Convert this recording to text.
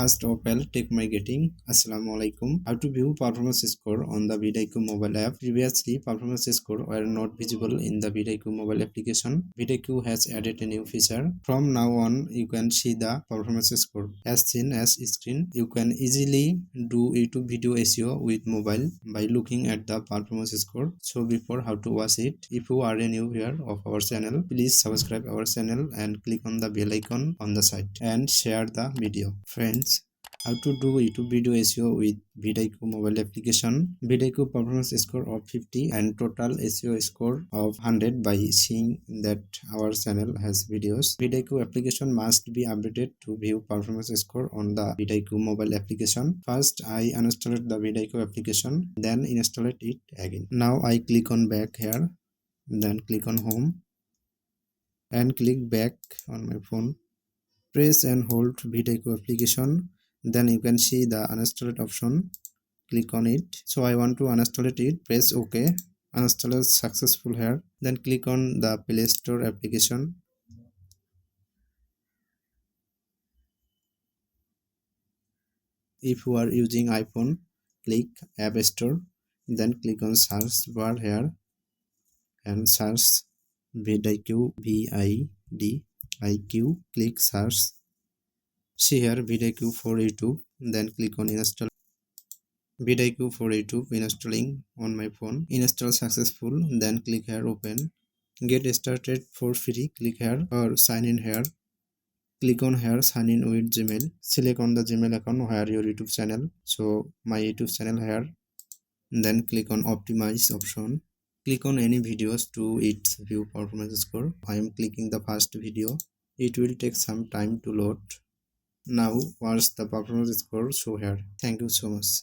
First of all, take my greeting. Assalamualaikum. How to view performance score on the vidIQ mobile app. Previously, performance score were not visible in the vidIQ mobile application. vidIQ has added a new feature. From now on, you can see the performance score. As seen as screen, you can easily do YouTube video SEO with mobile by looking at the performance score. So before how to watch it, if you are a new viewer of our channel, please subscribe our channel and click on the bell icon on the side and share the video. Friends, how to do YouTube video SEO with vidIQ mobile application. vidIQ performance score of 50 and total SEO score of 100 by seeing that our channel has videos. vidIQ application must be updated to view performance score on the vidIQ mobile application. First, I uninstalled the vidIQ application, then installed it again. Now I click on back here, then click on home and click back on my phone. Press and hold vidIQ application, then you can see the uninstalled option. Click on it. So I want to uninstall it. Press OK. Uninstall is successful here. Then click on the Play Store application. If you are using iPhone, click App Store. Then click on search bar here and search vidIQ. vidIQ. Click search. See here vidIQ for YouTube. Then click on install. vidIQ for YouTube installing on my phone. Install successful. Then click here open. Get started for free. Click here or sign in here. Click on here sign in with Gmail. Select on the Gmail account where your YouTube channel. So my YouTube channel here. Then click on optimize option. Click on any videos to its view performance score. I am clicking the first video. It will take some time to load. Now watch the performance score show here. Thank you so much.